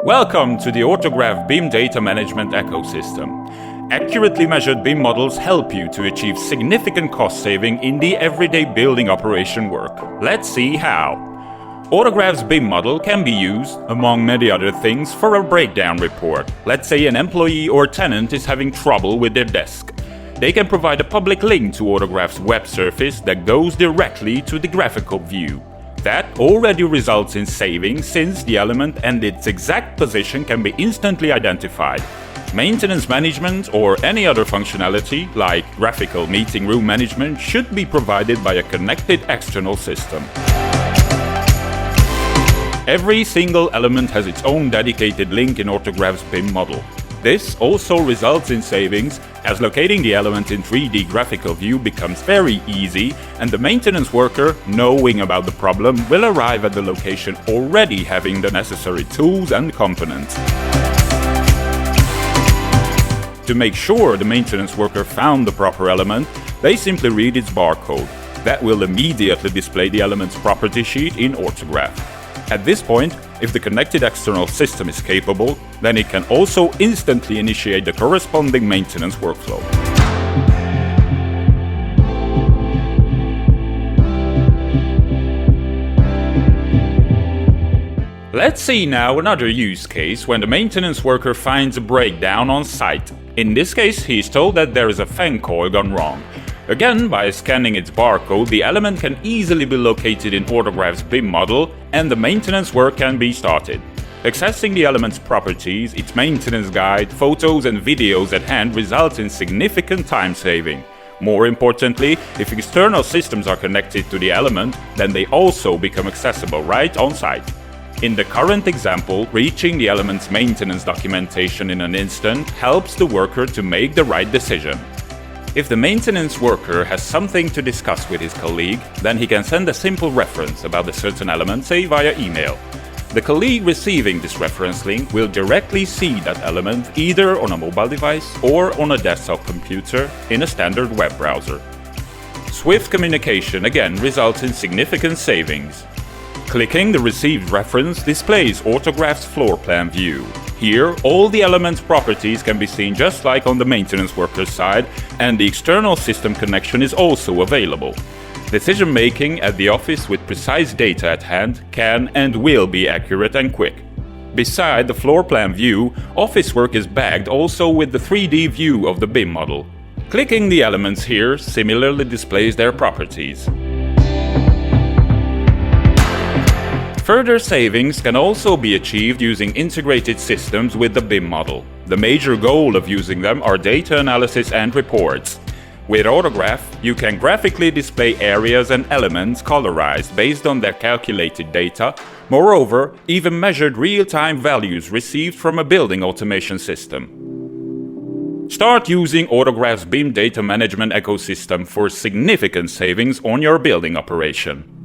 Welcome to the OrthoGraph BIM data management ecosystem. Accurately measured BIM models help you to achieve significant cost saving in the everyday building operation work. Let's see how. OrthoGraph's BIM model can be used, among many other things, for a breakdown report. Let's say an employee or tenant is having trouble with their desk. They can provide a public link to OrthoGraph's web surface that goes directly to the graphical view. That already results in savings since the element and its exact position can be instantly identified. Maintenance management or any other functionality, like graphical meeting room management, should be provided by a connected external system. Every single element has its own dedicated link in OrthoGraph's BIM model. This also results in savings, as locating the element in 3D graphical view becomes very easy, and the maintenance worker, knowing about the problem, will arrive at the location already having the necessary tools and components. To make sure the maintenance worker found the proper element, they simply read its barcode. That will immediately display the element's property sheet in OrthoGraph. At this point, if the connected external system is capable, then it can also instantly initiate the corresponding maintenance workflow. Let's see now another use case when the maintenance worker finds a breakdown on site. In this case, he is told that there is a fan coil gone wrong. Again, by scanning its barcode, the element can easily be located in OrthoGraph's BIM model and the maintenance work can be started. Accessing the element's properties, its maintenance guide, photos and videos at hand results in significant time saving. More importantly, if external systems are connected to the element, then they also become accessible right on site. In the current example, reaching the element's maintenance documentation in an instant helps the worker to make the right decision. If the maintenance worker has something to discuss with his colleague, then he can send a simple reference about a certain element, say via email. The colleague receiving this reference link will directly see that element either on a mobile device or on a desktop computer in a standard web browser. Swift communication again results in significant savings. Clicking the received reference displays OrthoGraph's floor plan view. Here, all the element's properties can be seen just like on the maintenance worker's side, and the external system connection is also available. Decision-making at the office with precise data at hand can and will be accurate and quick. Beside the floor plan view, office work is bagged also with the 3D view of the BIM model. Clicking the elements here similarly displays their properties. Further savings can also be achieved using integrated systems with the BIM model. The major goal of using them are data analysis and reports. With OrthoGraph, you can graphically display areas and elements colorized based on their calculated data. Moreover, even measured real-time values received from a building automation system. Start using OrthoGraph's BIM data management ecosystem for significant savings on your building operation.